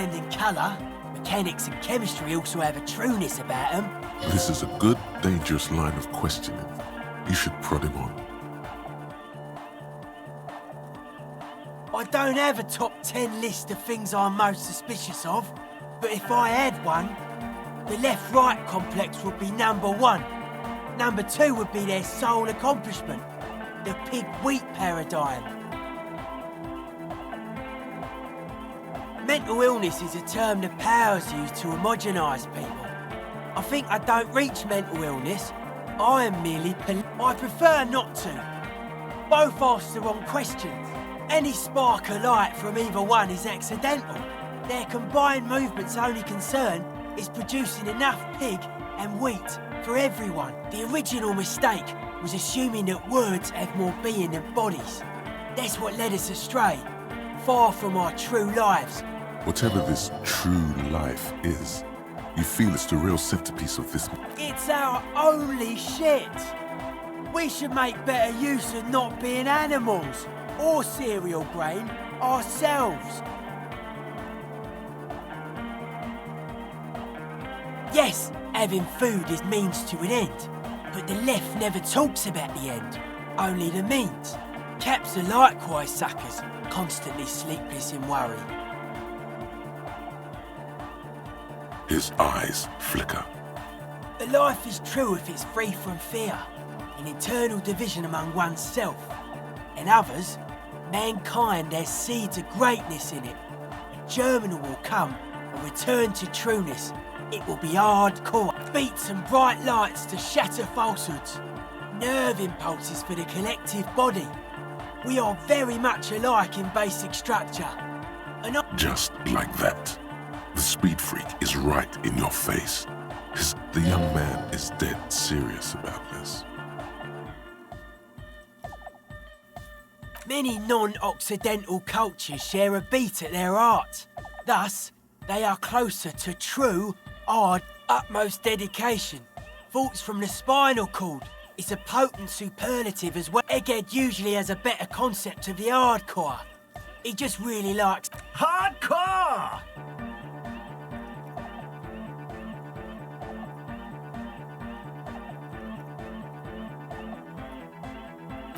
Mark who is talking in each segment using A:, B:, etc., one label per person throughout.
A: sound and colour, mechanics and chemistry also have a trueness about them.
B: This is a good, dangerous line of questioning. You should prod him on.
A: I don't have a top 10 list of things I'm most suspicious of, but if I had one, the left-right complex would be number 1. Number 2 would be their sole accomplishment, the pig-wheat paradigm. Mental illness is a term the powers use to homogenise people. I think I don't reach mental illness. I am merely I prefer not to. Both ask the wrong questions. Any spark of light from either one is accidental. Their combined movement's only concern is producing enough pig and wheat for everyone. The original mistake was assuming that words have more being than bodies. That's what led us astray, far from our true lives.
B: Whatever this true life is, you feel it's the real centerpiece of this.
A: It's our only shit. We should make better use of not being animals or cereal grain ourselves. Yes, having food is means to an end, but the left never talks about the end, only the means. Caps are likewise suckers, constantly sleepless in worry.
B: His eyes flicker.
A: A life is true if it's free from fear, an internal division among oneself. And others, mankind has seeds of greatness in it. A germinal will come, a return to trueness. It will be hardcore. Beats and bright lights to shatter falsehoods. Nerve impulses for the collective body. We are very much alike in basic structure. And
B: just like that, the speed freak is right in your face. The young man is dead serious about this.
A: Many non-Occidental cultures share a beat at their art. Thus, they are closer to true, hard, utmost dedication. Thoughts from the spinal cord is a potent superlative as well. Egghead usually has a better concept of the hardcore. He just really likes hardcore!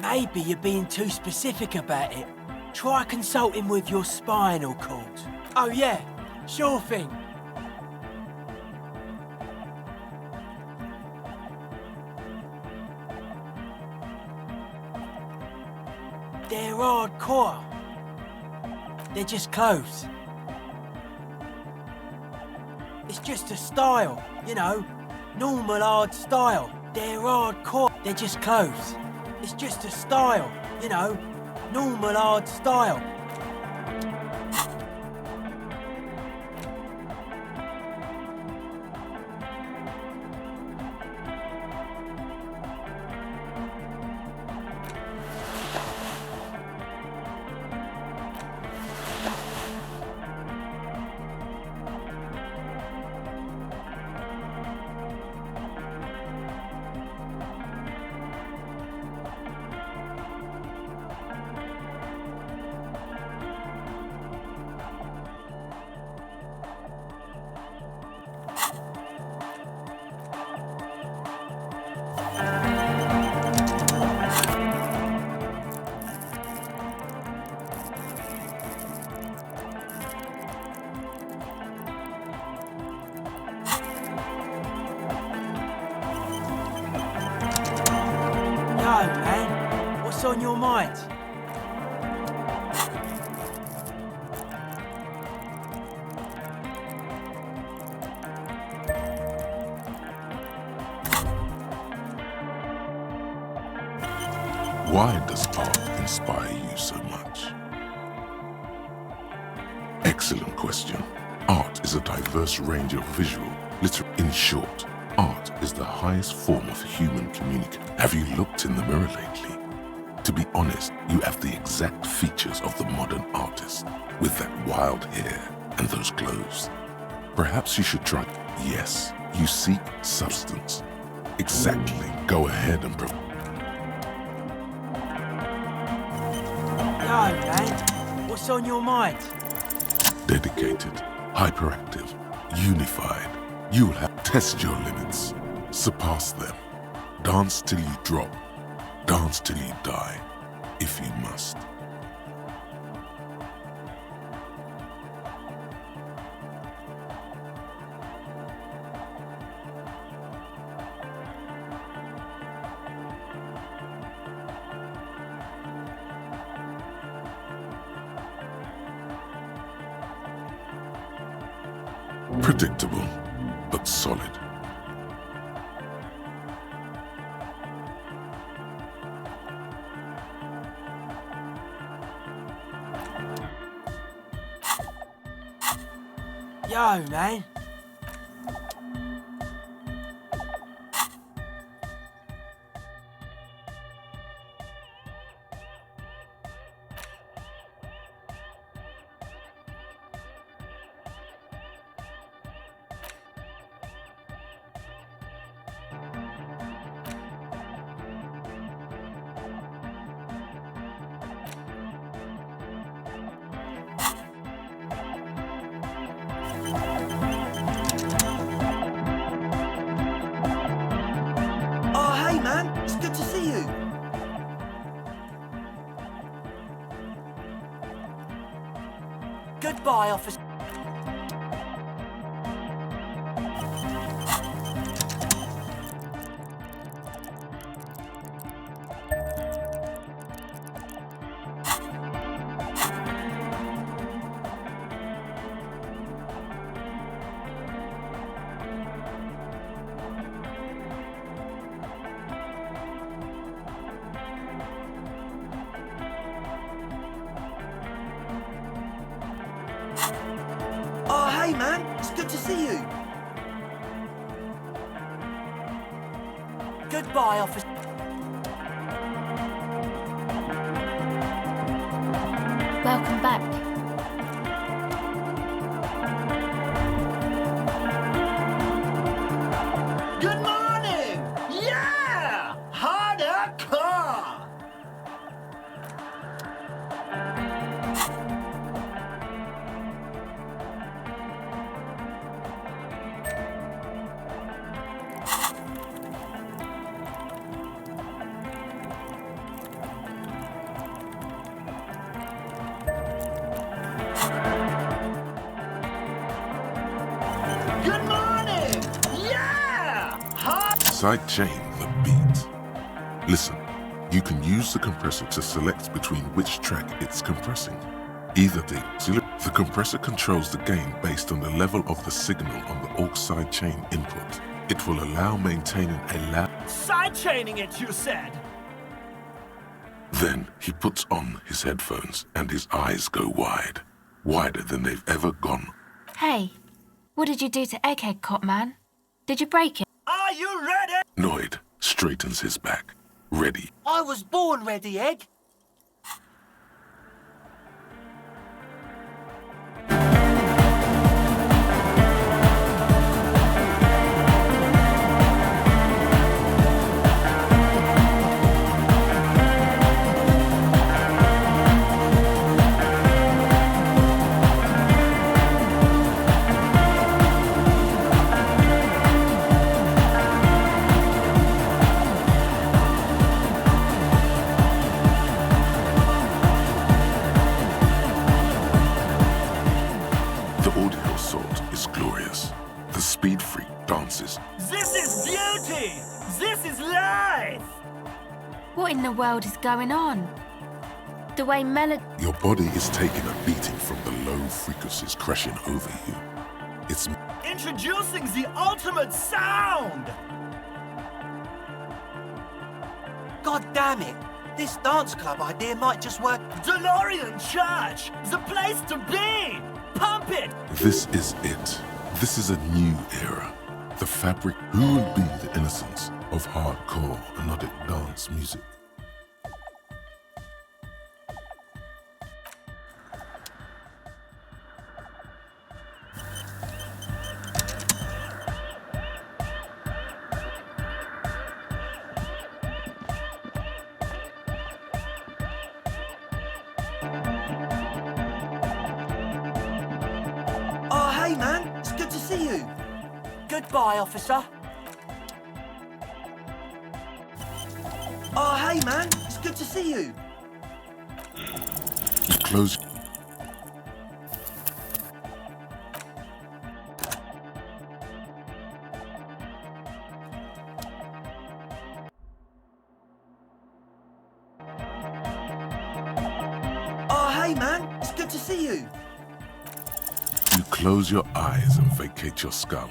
A: Maybe you're being too specific about it. Try consulting with your spinal cord. Oh yeah, sure thing. They're hardcore. They're just clothes. It's just a style, you know, normal hard style. They're hardcore. They're just clothes. It's just a style, you know, normal hard style. No, man. What's on your mind?
B: Why does art inspire you so much? Excellent question. Art is a diverse range of visual, literary. In short, art is the highest form of human communication. Have you looked in the mirror lately? To be honest, you have the exact features of the modern artist, with that wild hair and those clothes. Perhaps you should try. Yes, you seek substance. Exactly. Go ahead and
A: No, man. What's on your mind?
B: dedicated. hyperactive, unified. You'll have to test your limits, surpass them. Dance till you drop, dance till you die, if you must. Predictable, but solid.
A: Yo, man. Goodbye, officer. Oh, hey, man. It's good to see you. Goodbye, officer.
C: Welcome back.
D: Good morning! Yeah! Harder car! Good morning! Yeah!
B: Sidechain the beat. Listen, you can use the compressor to select between which track it's compressing. Either the compressor controls the gain based on the level of the signal on the aux sidechain input. It will allow maintaining a loud...
D: Sidechaining it, you said?
B: Then he puts on his headphones and his eyes go wide. Wider than they've ever gone.
C: Hey, what did you do to Egghead, Cop Man? Did you break it?
D: Are you ready?
B: Noid straightens his back. Ready.
A: I was born ready, Egg.
B: The audio assault is glorious. The speed freak dances.
D: This is beauty! This is life!
C: What in the world is going on? The way melody...
B: Your body is taking a beating from the low frequencies crashing over you. It's
D: Introducing the ultimate sound!
A: God damn it. This dance club idea might just work.
D: DeLorean Church! The place to be! Pump it!
B: This is it. This is a new era. The fabric. Who will be the innocence of hardcore melodic dance music?
A: Oh, hey, see you.
D: Goodbye, officer.
A: Oh, hey, man. It's good to see you.
B: You close.
A: Oh, hey, man. It's good to see you.
B: You close your eyes and vacate your skull.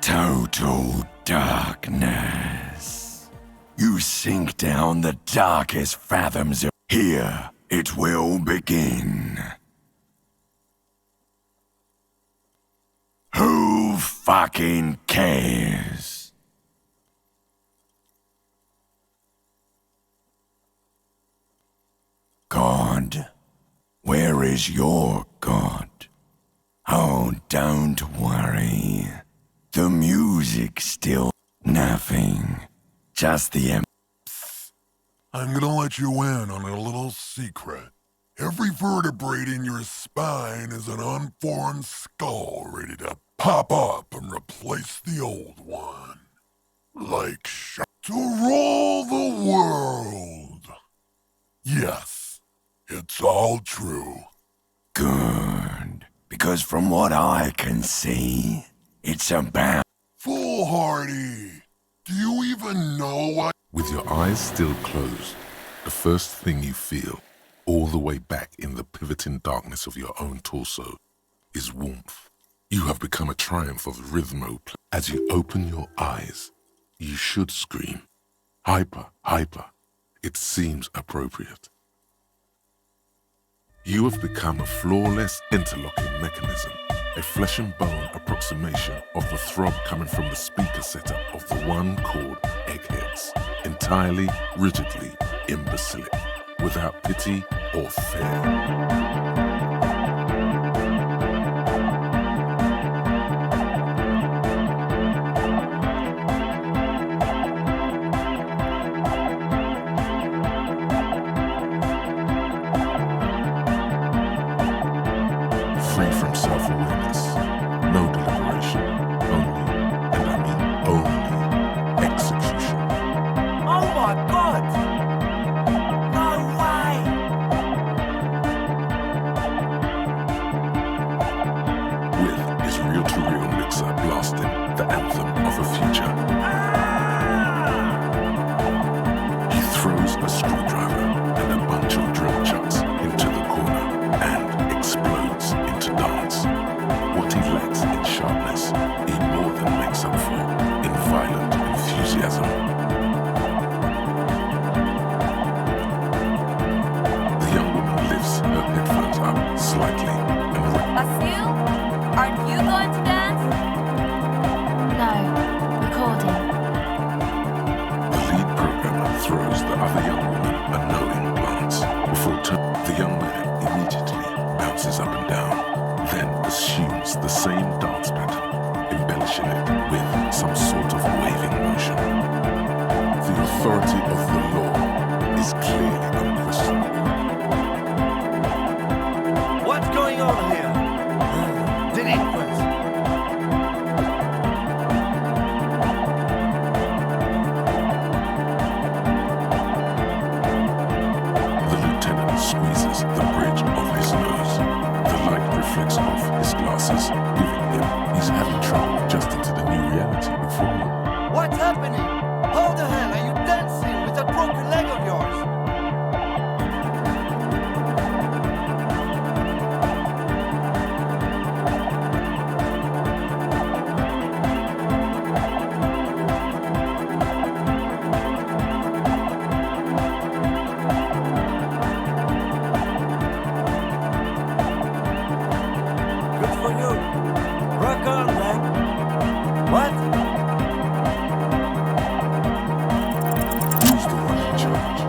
E: Total darkness. You sink down the darkest fathoms of... Here, it will begin. Who fucking cares? God? Where is your God? Oh, don't worry. The music still nothing. Just the
F: I'm gonna let you in on a little secret. Every vertebrae in your spine is an unformed skull ready to pop up and replace the old one. Like to rule the world. Yes, it's all true.
E: Good. Because from what I can see, it's about...
F: Foolhardy, do you even know what...
B: With your eyes still closed, the first thing you feel, all the way back in the pivoting darkness of your own torso, is warmth. You have become a triumph of rhythmo. As you open your eyes, you should scream, hyper, hyper. It seems appropriate. You have become a flawless interlocking mechanism, a flesh and bone approximation of the throb coming from the speaker setup of the one called Eggheads, entirely, rigidly imbecilic, without pity or fear. Free from self-awareness, no deliberation, only, and I mean only, execution.
D: Oh my god! No way!
B: With his reel-to-reel mixer blasting the anthem of a future. He throws a screwdriver and a bunch of drill chucks into the corner and explodes into dance. What he lacks in sharpness, he more than makes up for in violent enthusiasm. The young woman lifts her headphones up slightly and
G: Basil, aren't you going to dance?
C: No, recording.
B: the lead programmer throws the other young woman a knowing glance. Before the young man immediately bounces up and down, then assumes the same dance pattern, embellishing it with some sort of waving motion. The authority of the law is clearly unquestionable.
A: What's going on here? Delinquents.
B: The lieutenant squeezes the bridge of his nose. The light reflects off his glasses, giving him he's having trouble adjusting to the new reality before him.
A: What's happening? How the hell are you dancing with that broken leg of yours? Good for you. Rock on, man. What?
B: Who's the one in charge?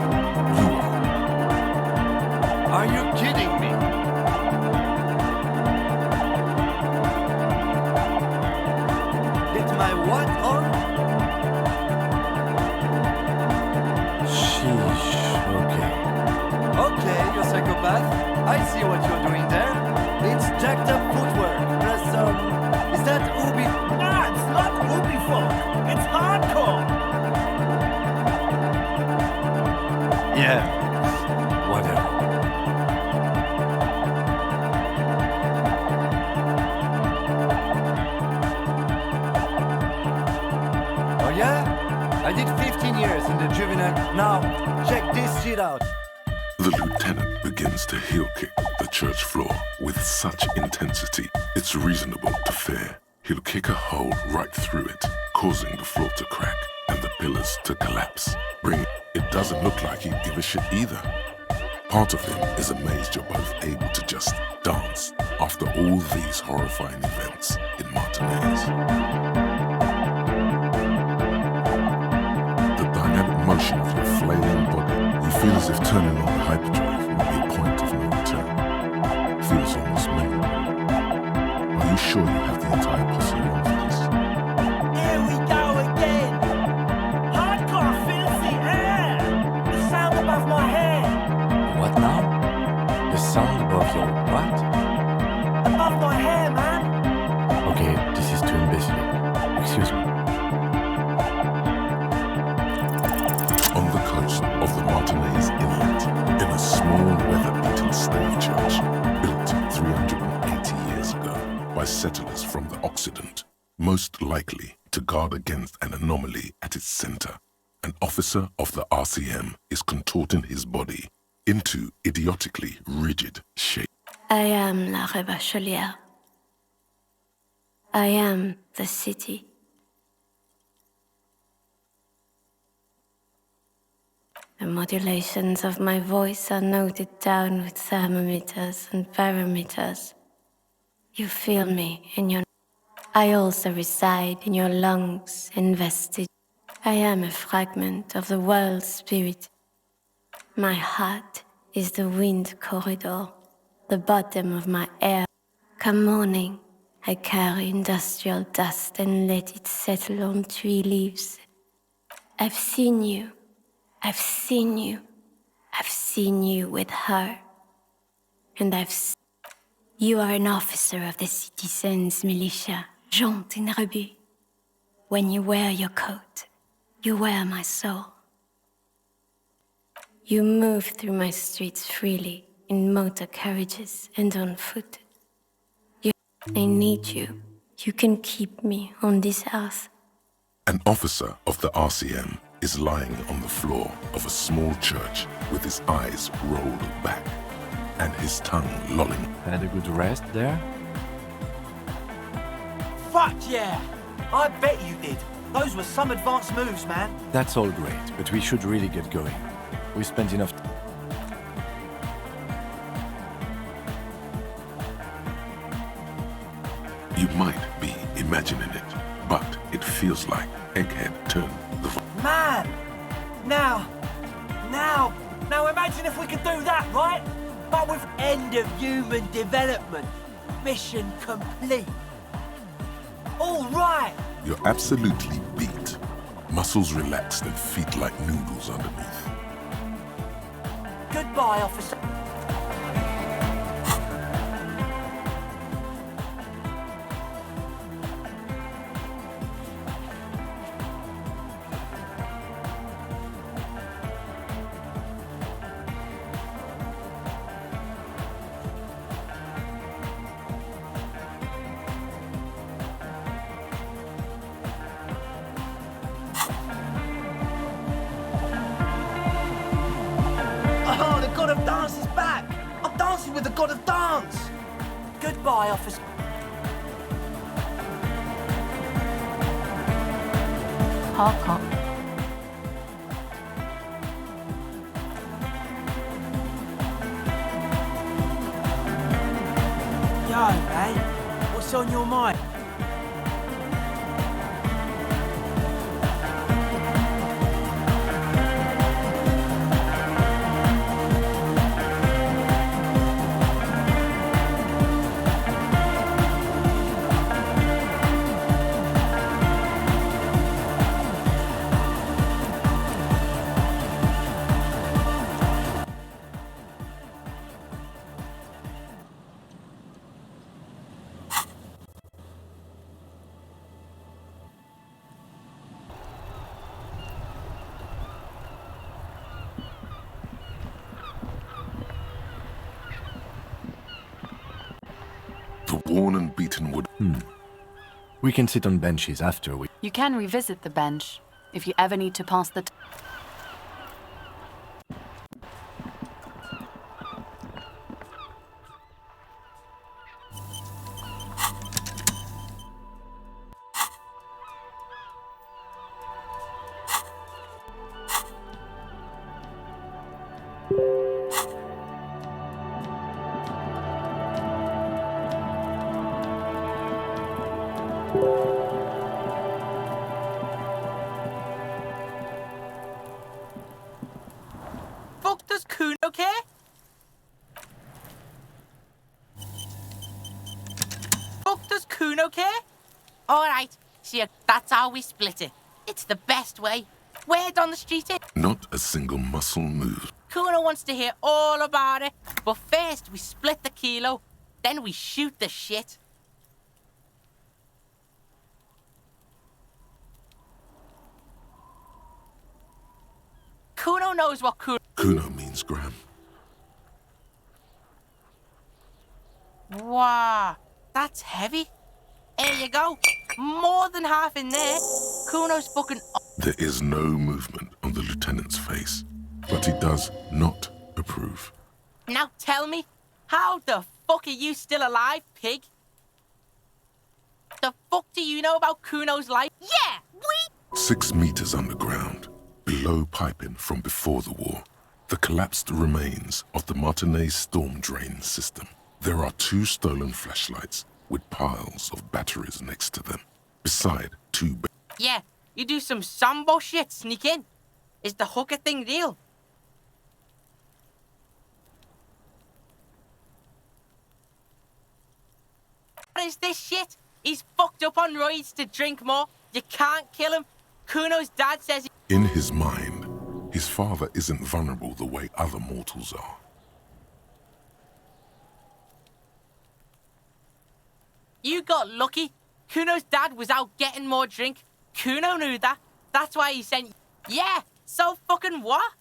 B: You are.
A: Are you kidding me? Get my what on? Sheesh, okay. Okay, you psychopath. I see what you're doing there. It's jacked up footwork. Plus, is that Ubi
H: I did 15 years in the juvenile. Now, check this shit out.
B: The lieutenant begins to heel kick the church floor with such intensity, it's reasonable to fear he'll kick a hole right through it, causing the floor to crack and the pillars to collapse. It doesn't look like he'd give a shit either. Part of him is amazed you're both able to just dance after all these horrifying events in Martinez. The dynamic motion of your flailing body, you feel as if turning on the hyperdrive will be a point of no return. Feels almost memorable. Are you sure you have the entire posse along for this?
A: Here we go again!
D: Hardcore fills the air! The sound above my head!
H: What now? The sound above your what?
D: Above my hair, man!
H: Okay, this is too imbecile. Excuse me.
B: On the coast of the Martinez Inlet, in a small weather-beaten stave church built 380 years ago by settlers from the Occident, most likely to guard against an anomaly at its center, an officer of the RCM is contorting his body into idiotically rigid shape.
I: I am La Rebachelière. I am the city. The modulations of my voice are noted down with thermometers and barometers. You feel me in your... I also reside in your lungs, invested. I am a fragment of the world spirit. My heart is the wind corridor, the bottom of my air. Come morning, I carry industrial dust and let it settle on tree leaves. I've seen you. I've seen you. I've seen you with her. And You are an officer of the citizens' militia, Jante in Rebut. When you wear your coat, you wear my soul. You move through my streets freely, in motor carriages and on foot. I need you. You can keep me on this earth.
B: An officer of the RCM is lying on the floor of a small church with his eyes rolled back and his tongue lolling.
H: Had a good rest there?
A: Fuck yeah!
D: I bet you did. Those were some advanced moves, man.
H: That's all great, but we should really get going. We spent enough time.
B: You might be imagining it, but it feels like Egghead turned the...
D: Man! Now imagine if we could do that, right?
A: But with end of human development. Mission complete.
D: All right!
B: You're absolutely beat. Muscles relaxed and feet like noodles underneath.
D: Goodbye, officer. Oh, the god of dance is back! I'm dancing with the god of dance! Goodbye, officer.
C: Hardcore.
A: Yo, man, what's on your mind?
B: The worn and beaten wood.
H: We can sit on benches after we...
G: You can revisit the bench. If you ever need to pass the...
D: Fuck does Kuno care? Fuck does Kuno care? Alright, see, that's how we split it. It's the best way. Word on the street it.
B: Not a single muscle moved.
D: Kuno wants to hear all about it, but first we split the kilo, then we shoot the shit. Kuno knows what
B: Kuno means gram.
D: Wow, that's heavy. Here you go. More than half in there. Kuno's fucking...
B: There is no movement on the lieutenant's face, but he does not approve.
D: Now tell me, how the fuck are you still alive, pig? The fuck do you know about Kuno's life? Yeah, we...
B: 6 meters underground, below piping from before the war, the collapsed remains of the Martinez storm drain system. There are 2 stolen flashlights with piles of batteries next to them, beside 2...
D: Yeah, you do some Sambo shit, sneak in. Is the hooker thing real? What is this shit? He's fucked up on roids to drink more. You can't kill him. Kuno's dad says...
B: In his mind, his father isn't vulnerable the way other mortals are.
D: You got lucky. Kuno's dad was out getting more drink. Kuno knew that. That's why he sent... Yeah, so fucking what?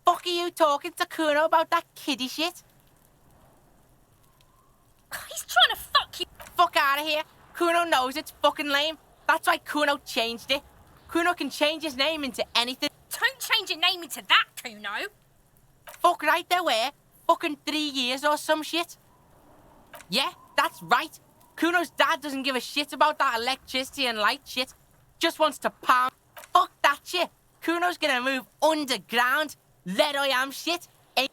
D: Fuck are you talking to Kuno about that kiddie shit?
G: He's trying to fuck you.
D: Fuck out of here. Kuno knows it's fucking lame. That's why Kuno changed it. Kuno can change his name into anything.
G: Don't change your name into that, Kuno.
D: Fuck right there were. Fucking 3 years or some shit. Yeah, that's right. Kuno's dad doesn't give a shit about that electricity and light shit. Just wants to pound. Fuck that shit. Kuno's gonna move underground. Let I am shit.
G: Yeah,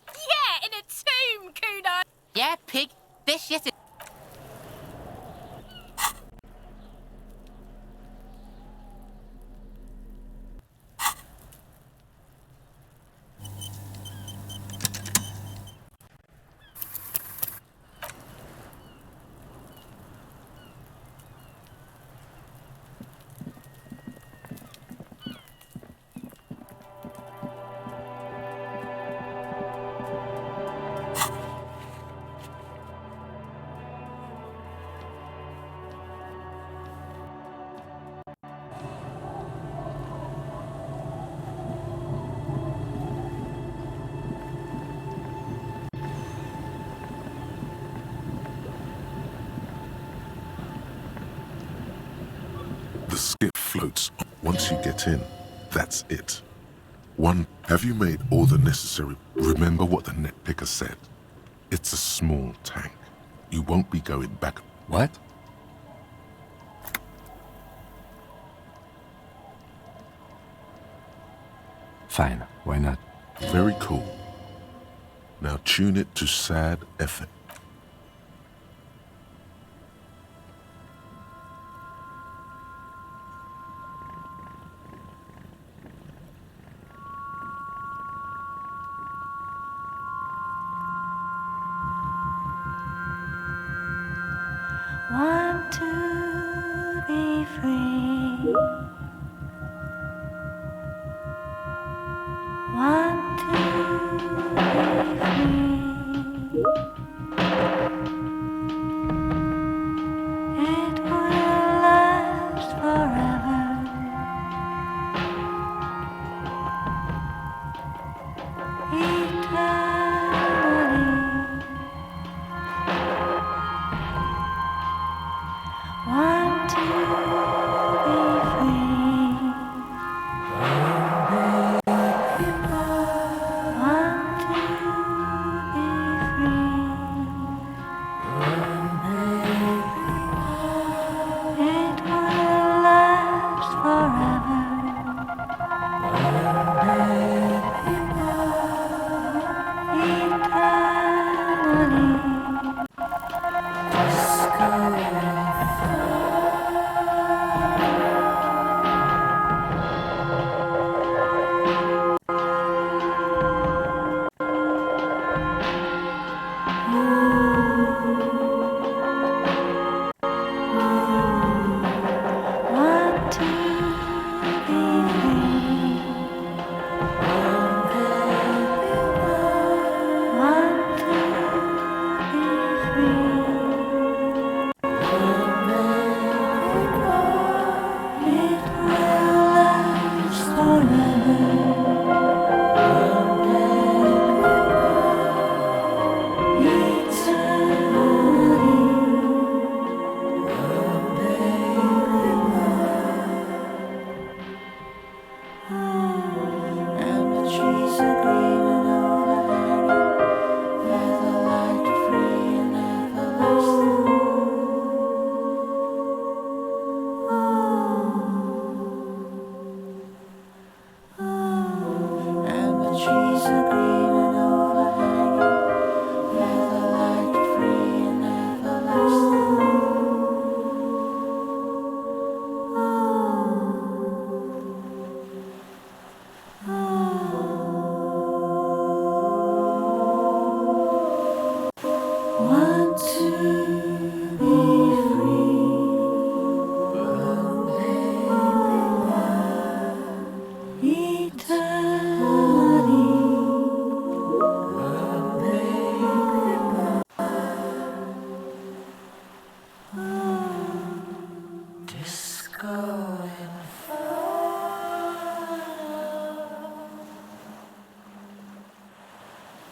G: in a tomb, Kuno.
D: Yeah, pig. This shit is...
B: The skip floats. Once you get in, that's it. 1. Have you made all the necessary... Remember what the net picker said. It's a small tank. You won't be going back...
J: What? Fine, why not?
B: Very cool. Now tune it to sad effort.
I: Want to be free. Want to be free. It will last forever. Eternally. Want to be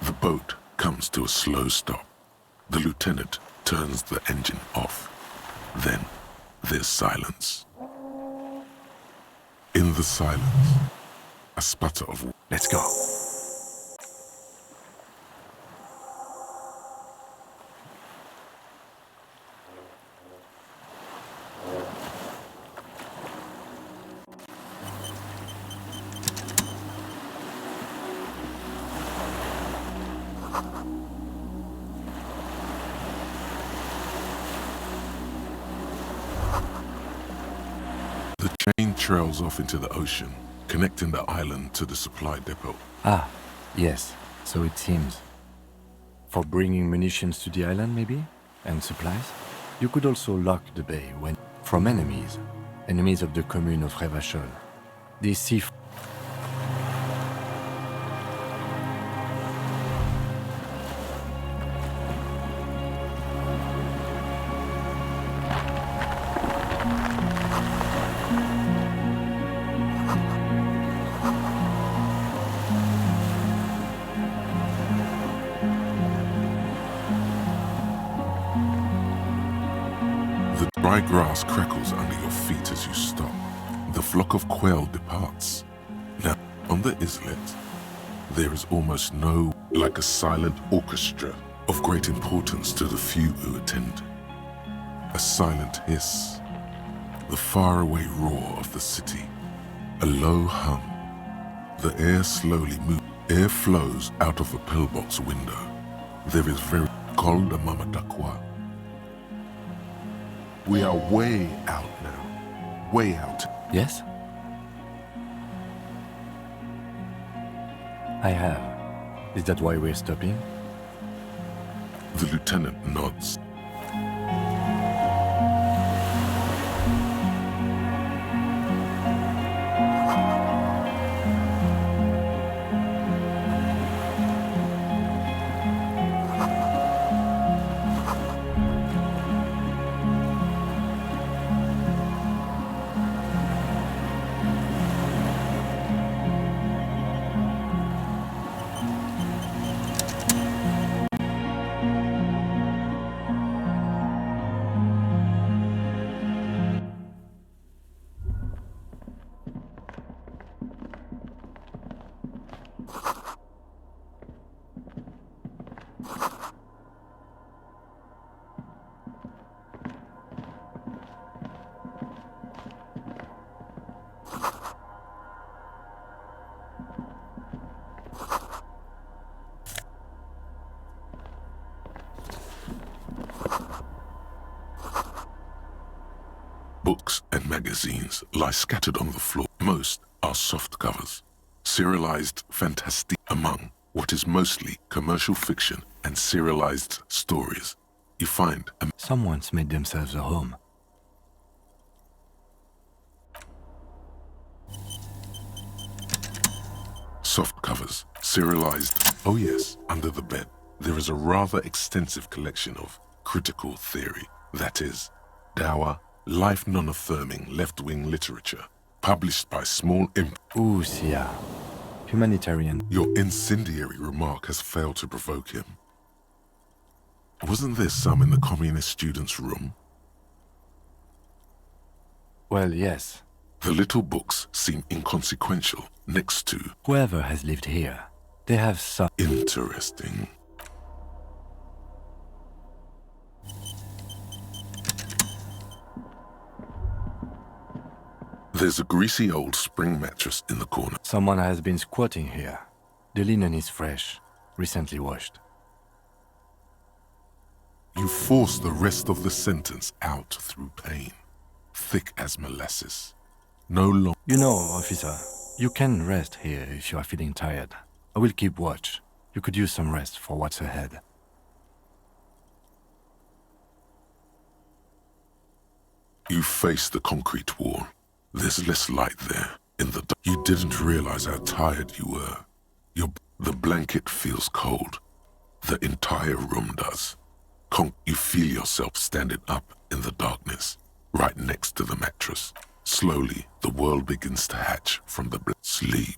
B: The boat comes to a slow stop. The lieutenant turns the engine off. Then there's silence. In the silence, a sputter of...
J: Let's go.
B: The chain trails off into the ocean, connecting the island to the supply depot.
J: Ah, yes, so it seems. For bringing munitions to the island, maybe? And supplies? You could also lock the bay when... From enemies. Enemies of the commune of Revachol. They see...
B: The dry grass crackles under your feet as you stop. The flock of quail departs. Now, on the islet, there is almost no, like a silent orchestra of great importance to the few who attend. A silent hiss, the faraway roar of the city, a low hum. The air slowly moves. Air flows out of a pillbox window. There is very cold Mama Dakwa. We are way out now. Way out.
J: Yes? I have. Is that why we're stopping?
B: The lieutenant nods. Books and magazines lie scattered on the floor. Most are soft covers, serialized fantastique among what is mostly commercial fiction and serialized stories. You find
J: Someone's made themselves a home.
B: soft covers, serialized. Oh yes, under the bed, there is a rather extensive collection of critical theory, that is, dour, life non-affirming left-wing literature, published by small imp.
J: Ooh, Sia. Humanitarian.
B: Your incendiary remark has failed to provoke him. Wasn't there some in the communist students' room?
J: Well, yes.
B: The little books seem inconsequential next to...
J: Whoever has lived here, they have some...
B: Interesting. There's a greasy old spring mattress in the corner.
J: Someone has been squatting here. The linen is fresh, recently washed.
B: You force the rest of the sentence out through pain, thick as molasses. No longer...
J: You know, officer, you can rest here if you are feeling tired. I will keep watch. You could use some rest for what's ahead.
B: You face the concrete wall. There's less light there. In the dark, you didn't realize how tired you were. The blanket feels cold. The entire room does. You feel yourself standing up in the darkness, right next to the mattress. Slowly, the world begins to hatch from the sleep.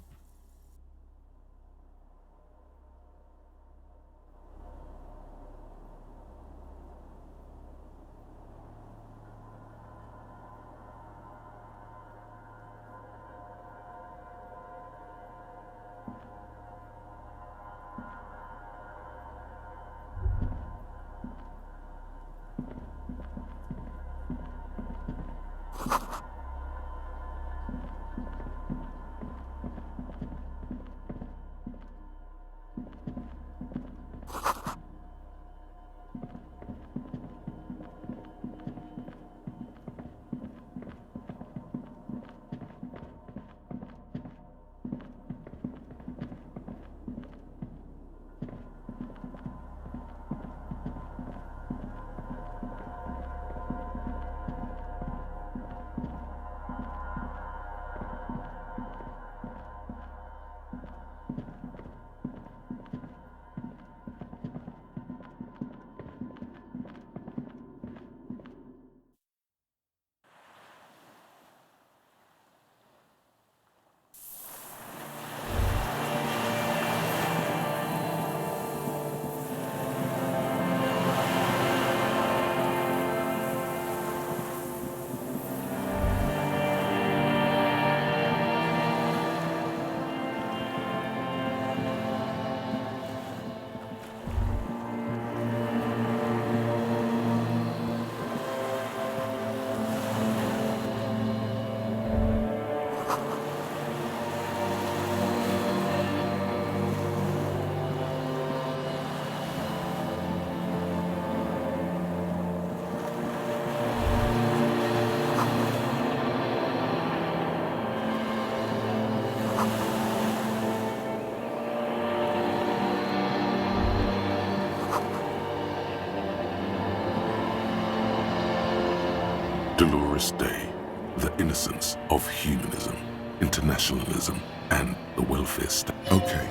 B: Dolorous Day, the innocence of humanism, internationalism, and the welfare state. Okay,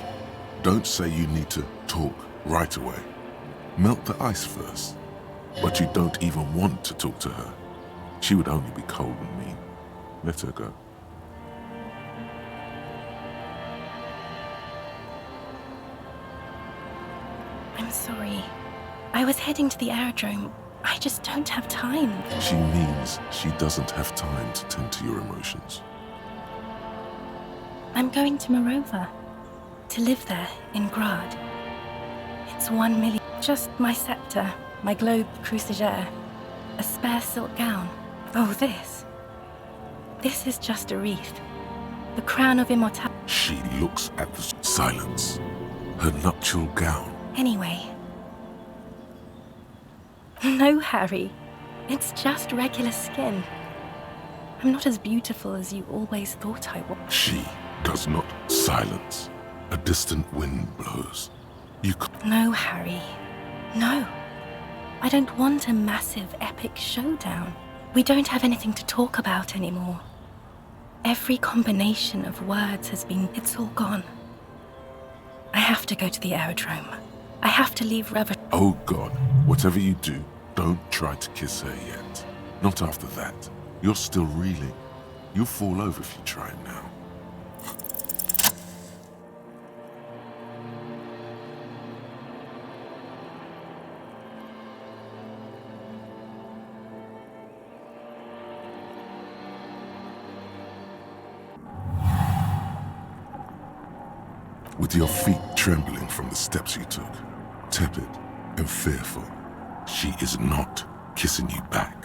B: don't say you need to talk right away. Melt the ice first. But you don't even want to talk to her. She would only be cold and mean. Let her go.
K: I'm sorry. I was heading to the aerodrome. I just don't have time.
B: She means she doesn't have time to tend to your emotions.
K: I'm going to Morova. To live there, in Grad. It's 1 million. Just my scepter, my globe cruciger, a spare silk gown. Oh, this. This is just a wreath. The crown of immortality.
B: She looks at the silence. Her nuptial gown.
K: Anyway. No, Harry. It's just regular skin. I'm not as beautiful as you always thought I was.
B: She does not silence. A distant wind blows. You could...
K: No, Harry. No. I don't want a massive, epic showdown. We don't have anything to talk about anymore. Every combination of words has been... It's all gone. I have to go to the aerodrome. I have to leave Rever...
B: Oh God, whatever you do, don't try to kiss her yet. Not after that. You're still reeling. You'll fall over if you try it now. With your feet trembling from the steps you took, tepid and fearful, she is not kissing you back.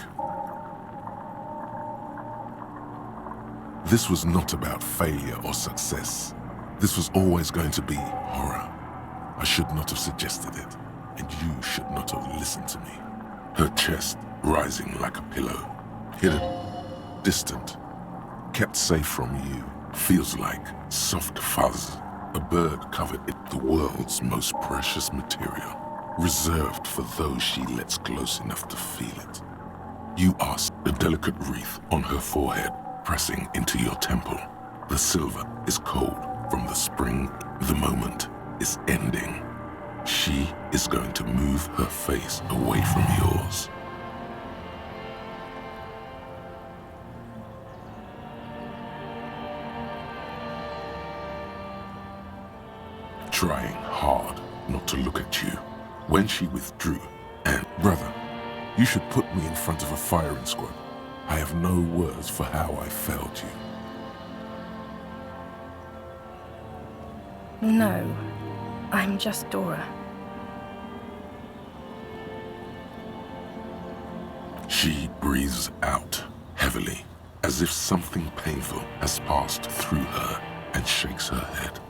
B: This was not about failure or success. This was always going to be horror. I should not have suggested it, and you should not have listened to me. Her chest rising like a pillow, hidden, distant, kept safe from you, feels like soft fuzz. A bird covered in the world's most precious material, reserved for those she lets close enough to feel it. You are a delicate wreath on her forehead, pressing into your temple. The silver is cold from the spring. The moment is ending. She is going to move her face away from yours. Trying hard not to look at you. When she withdrew, and brother, you should put me in front of a firing squad. I have no words for how I failed you.
K: No, I'm just Dora.
B: She breathes out heavily, as if something painful has passed through her, and shakes her head.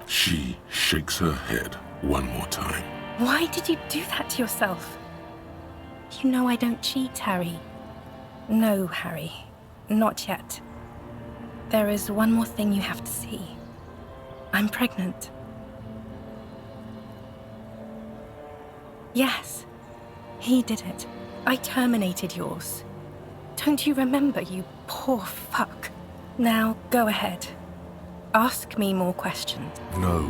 B: She shakes her head one more time.
K: Why did you do that to yourself? You know I don't cheat, Harry. No, Harry. Not yet. There is one more thing you have to see. I'm pregnant. Yes. He did it. I terminated yours. Don't you remember, you poor fuck? Now, go ahead. Ask me more questions.
B: No.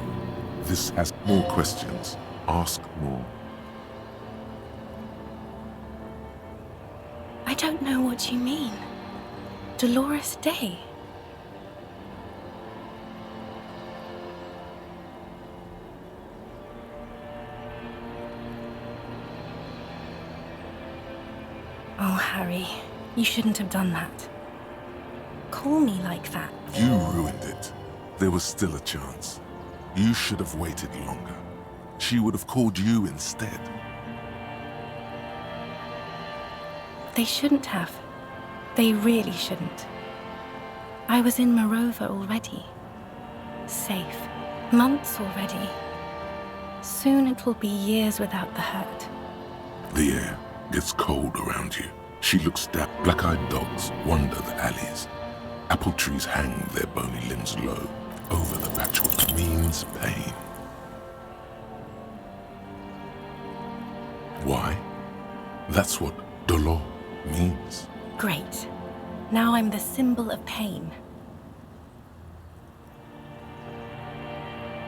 B: This has more questions. Ask more.
K: I don't know what you mean. Dolores Day. Oh, Harry, you shouldn't have done that. Call me like that.
B: You ruined it. There was still a chance. You should have waited longer. She would have called you instead.
K: They shouldn't have. They really shouldn't. I was in Morova already. Safe. Months already. Soon it will be years without the hurt.
B: The air gets cold around you. She looks down. Black-eyed dogs wander the alleys. Apple trees hang their bony limbs low over the patchwork. Means pain. Why? That's what dolor means.
K: Great. Now I'm the symbol of pain.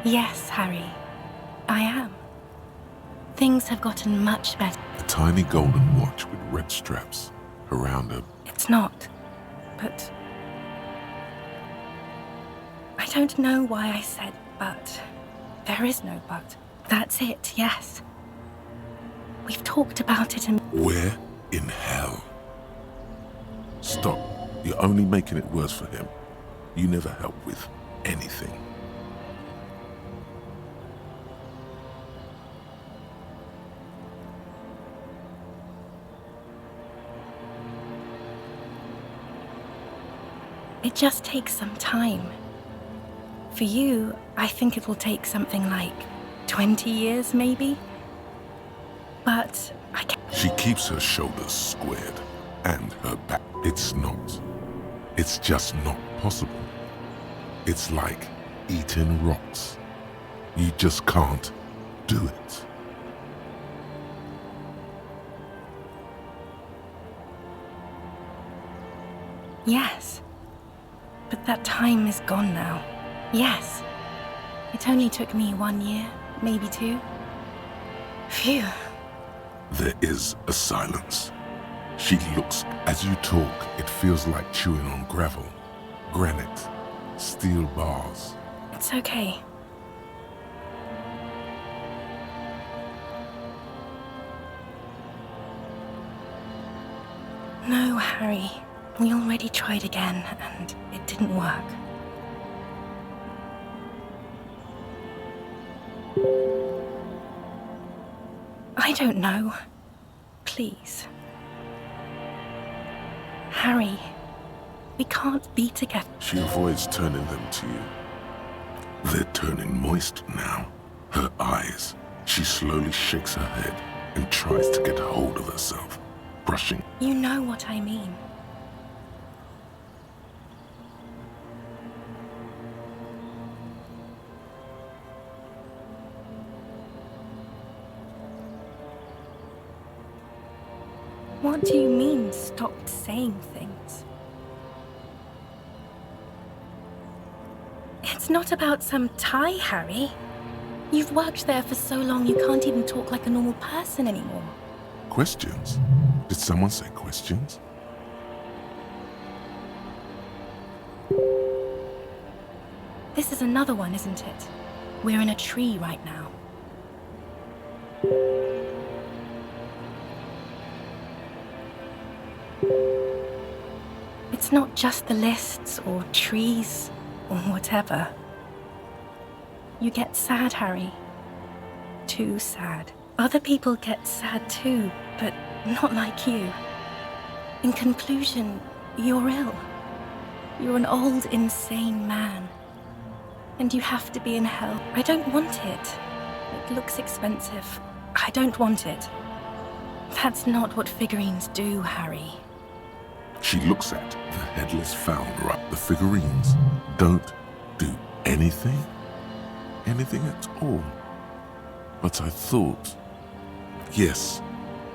K: Yes, Harry. I am. Things have gotten much better.
B: A tiny golden watch with red straps around her.
K: It's not. But... I don't know why I said but. There is no but. That's it, yes. We've talked about it and...
B: Where in hell? Stop. You're only making it worse for him. You never help with anything.
K: It just takes some time. For you, I think it will take something like 20 years, maybe? But I can't.
B: She keeps her shoulders squared and her back. It's not. It's just not possible. It's like eating rocks. You just can't do it.
K: Yes. But that time is gone now. Yes. It only took me 1 year, maybe 2. Phew.
B: There is a silence. She looks. As you talk, it feels like chewing on gravel, granite, steel bars.
K: It's okay. No, Harry. We already tried again, and it didn't work. I don't know. Please. Harry, we can't be together.
B: She avoids turning them to you. They're turning moist now. Her eyes. She slowly shakes her head and tries to get hold of herself, brushing.
K: You know what I mean. What do you mean, stopped saying things? It's not about some tie, Harry. You've worked there for so long you can't even talk like a normal person anymore.
B: Questions? Did someone say questions?
K: This is another one, isn't it? We're in a tree right now. It's not just the lists or trees or whatever. You get sad, Harry. Too sad. Other people get sad too, but not like you. In conclusion, you're ill. You're an old, insane man. And you have to be in hell. I don't want it. It looks expensive. I don't want it. That's not what figurines do, Harry.
B: She looks at the headless founder. The figurines don't do anything? Anything at all. But I thought, yes,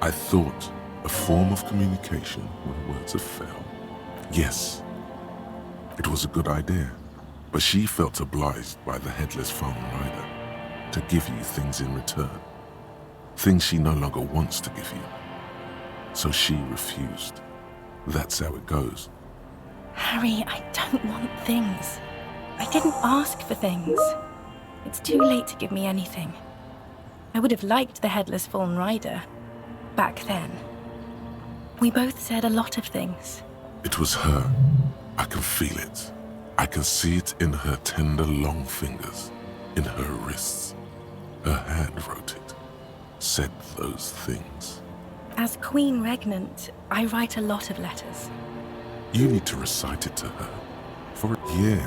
B: I thought a form of communication where words have failed. Yes, it was a good idea. But she felt obliged by the headless phone rider to give you things in return. Things she no longer wants to give you. So she refused. That's how it goes.
K: Harry, I don't want things. I didn't ask for things. It's too late to give me anything. I would have liked the headless fallen rider back then. We both said a lot of things.
B: It was her. I can feel it. I can see it in her tender, long fingers, in her wrists. Her hand wrote it, said those things.
K: As Queen Regnant, I write a lot of letters.
B: You need to recite it to her. For a year,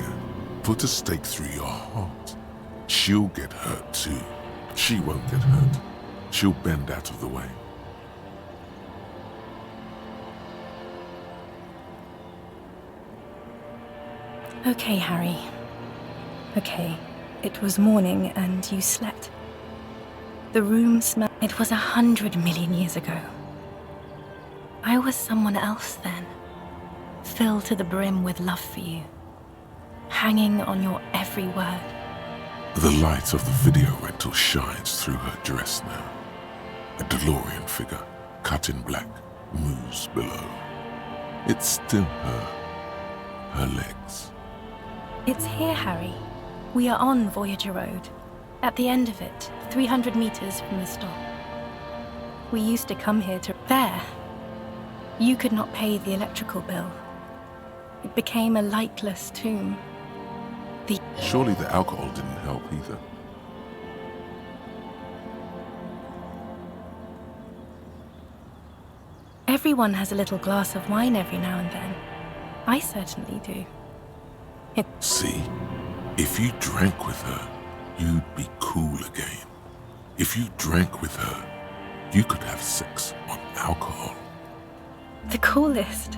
B: put a stake through your heart. She'll get hurt too. She won't get hurt. She'll bend out of the way.
K: Okay, Harry. Okay. It was morning and you slept. The room smelled. It was 100 million years ago. I was someone else then, filled to the brim with love for you, hanging on your every word.
B: The light of the video rental shines through her dress now. A DeLorean figure, cut in black, moves below. It's still her. Her legs.
K: It's here, Harry. We are on Voyager Road. At the end of it, 300 meters from the stop. We used to come here to... There. You could not pay the electrical bill. It became a lightless tomb.
B: Surely the alcohol didn't help either.
K: Everyone has a little glass of wine every now and then. I certainly do.
B: See? If you drank with her, you'd be cool again. If you drank with her, You could have sex on alcohol.
K: The coolest.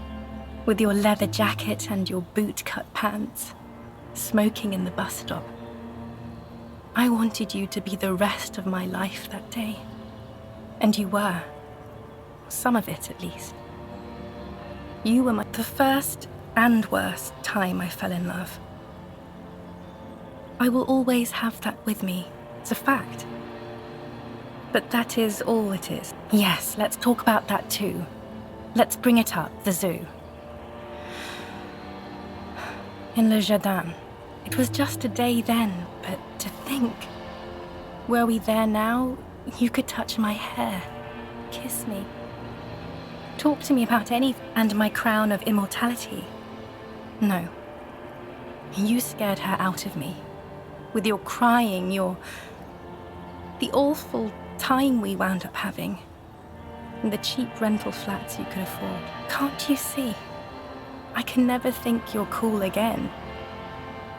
K: With your leather jacket and your boot-cut pants. Smoking in the bus stop. I wanted you to be the rest of my life that day. And you were. Some of it, at least. You were the first and worst time I fell in love. I will always have that with me. It's a fact. But that is all it is. Yes, let's talk about that too. Let's bring it up, the zoo. In Le Jardin. It was just a day then, but to think. Were we there now, you could touch my hair, kiss me. Talk to me about and my crown of immortality. No. You scared her out of me. With your crying, the awful time we wound up having. And the cheap rental flats you could afford. Can't you see? I can never think you're cool again.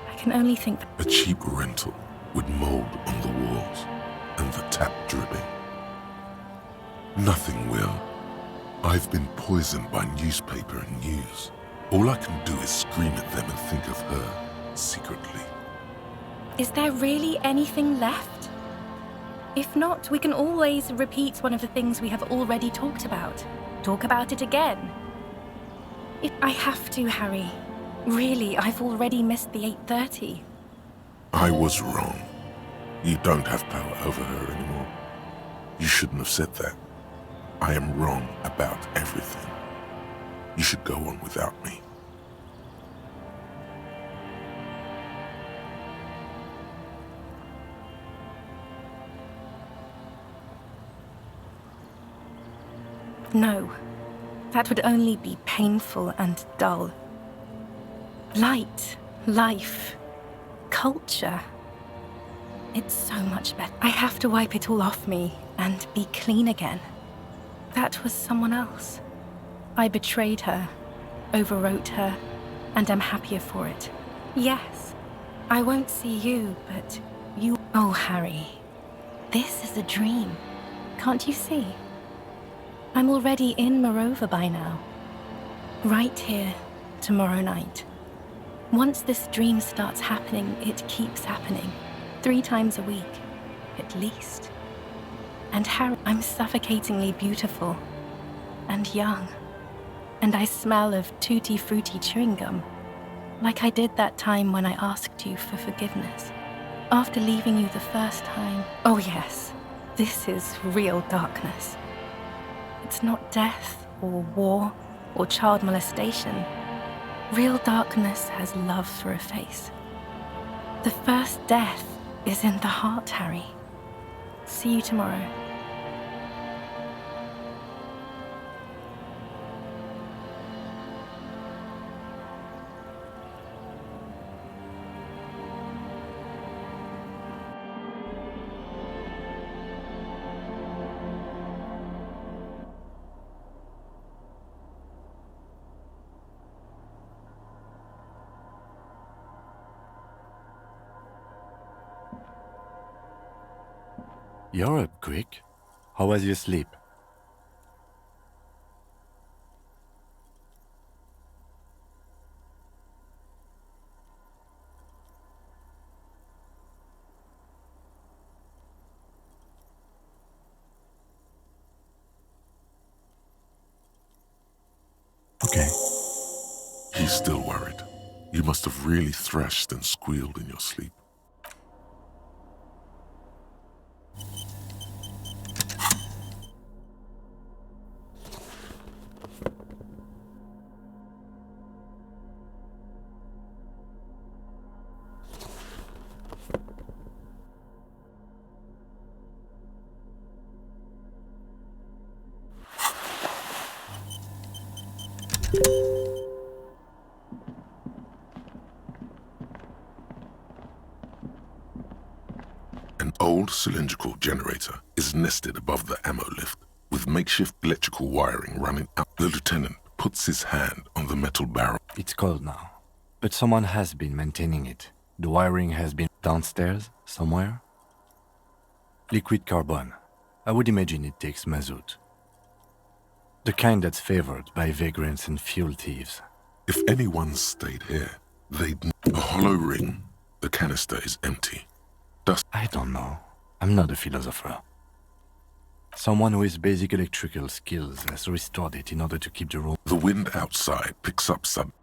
K: I can only think
B: A cheap rental with mold on the walls and the tap dripping. Nothing will. I've been poisoned by newspaper and news. All I can do is scream at them and think of her secretly.
K: Is there really anything left? If not, we can always repeat one of the things we have already talked about. Talk about it again. If I have to, Harry. Really, I've already missed the 8:30.
B: I was wrong. You don't have power over her anymore. You shouldn't have said that. I am wrong about everything. You should go on without me.
K: No, that would only be painful and dull. Light, life, culture. It's so much better. I have to wipe it all off me and be clean again. That was someone else. I betrayed her, overwrote her, and am happier for it. Yes, I won't see you, but you... Oh, Harry, this is a dream. Can't you see? I'm already in Morova by now. Right here, tomorrow night. Once this dream starts happening, it keeps happening. 3 times a week, at least. And Harry, I'm suffocatingly beautiful. And young. And I smell of tutti-frutti chewing gum. Like I did that time when I asked you for forgiveness. After leaving you the first time. Oh yes, this is real darkness. It's not death, or war, or child molestation. Real darkness has love for a face. The first death is in the heart, Harry. See you tomorrow.
J: You're up quick. How was your sleep? Okay.
B: He's still worried. You must have really thrashed and squealed in your sleep. An old cylindrical generator is nested above the ammo lift, with makeshift electrical wiring running up. The lieutenant puts his hand on the metal barrel.
J: It's cold now, but someone has been maintaining it. The wiring has been downstairs, somewhere. Liquid carbon. I would imagine it takes mazout. The kind that's favored by vagrants and fuel thieves.
B: If anyone stayed here, they'd... A hollow ring. The canister is empty. Dust...
J: I don't know. I'm not a philosopher. Someone with basic electrical skills has restored it in order to keep the room...
B: The wind outside picks up some...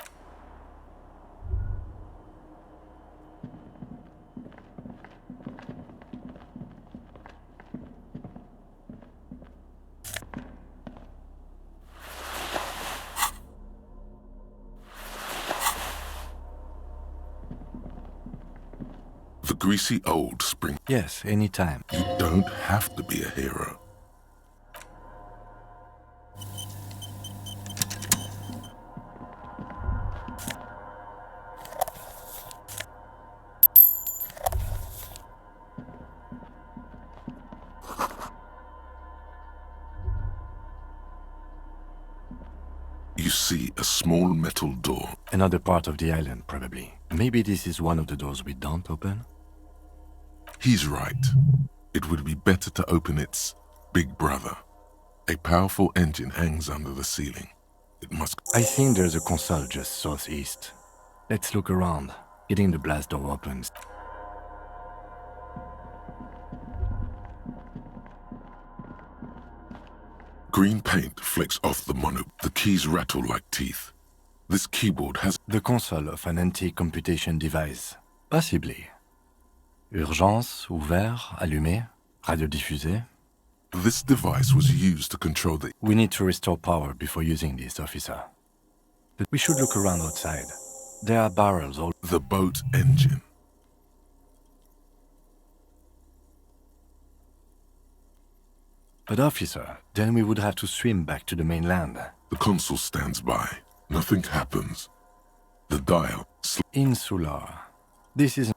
B: The greasy old spring...
J: Yes, anytime.
B: You don't have to be a hero. You see a small metal door.
J: Another part of the island, probably. Maybe this is one of the doors we don't open?
B: He's right. It would be better to open its big brother. A powerful engine hangs under the ceiling. It must...
J: I think there's a console just southeast. Let's look around. Getting the blast door opens.
B: Green paint flecks off the mono. The keys rattle like teeth. This keyboard has...
J: The console of an anti-computation device. Possibly. Urgence, ouvert, allumé, radiodiffusé.
B: This device was used to control the...
J: We need to restore power before using this, officer. But we should look around outside. There are barrels all...
B: The boat engine.
J: But officer, then we would have to swim back to the mainland.
B: The consul stands by. Nothing happens. The dial...
J: Insular. This is...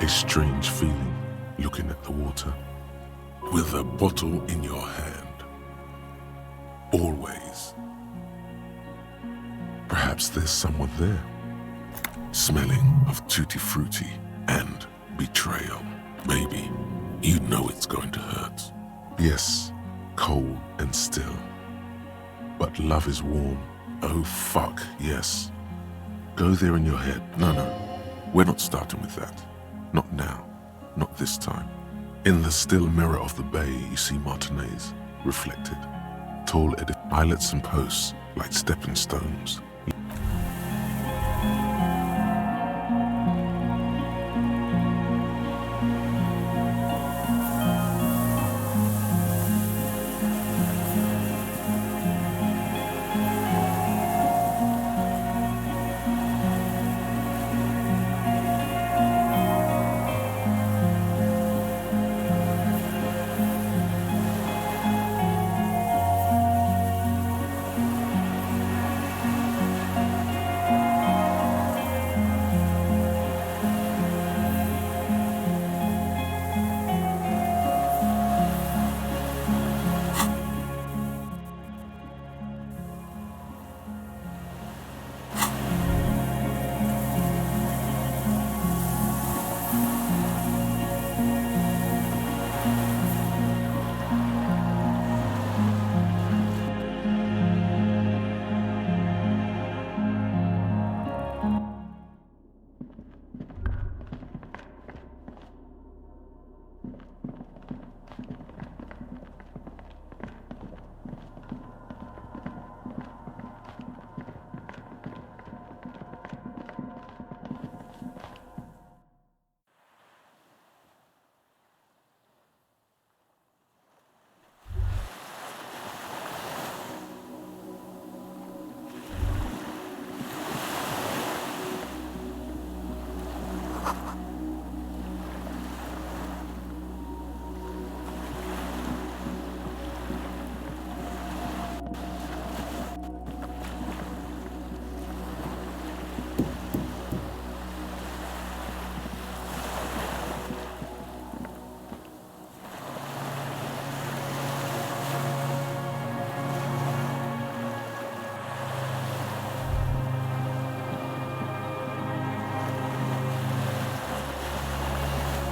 B: A strange feeling looking at the water with a bottle in your hand. Always. Perhaps there's someone there. Smelling of tutti frutti and betrayal. Maybe you know it's going to hurt. Yes, cold and still. But love is warm. Oh fuck, yes. Go there in your head. No, we're not starting with that. Not now. Not this time. In the still mirror of the bay, you see Martinez, reflected. Tall islets and posts like stepping stones.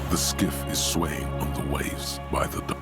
B: The skiff is swaying on the waves by the dock.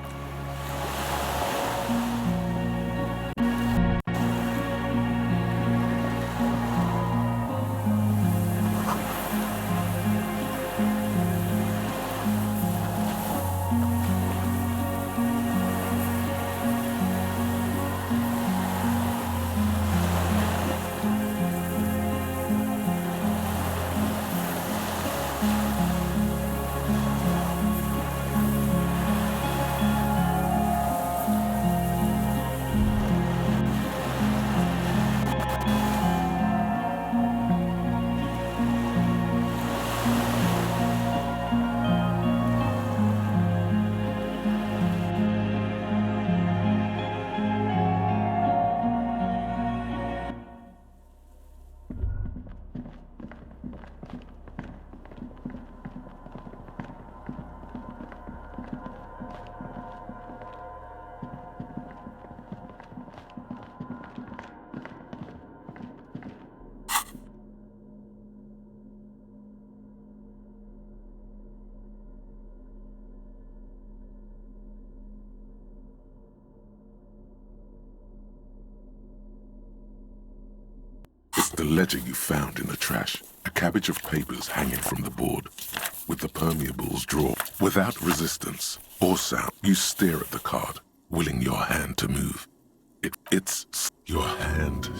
B: It's the ledger you found in the trash. A cabbage of papers hanging from the board, with the permeables drawn. Without resistance or sound, you stare at the card, willing your hand to move. It's your hand.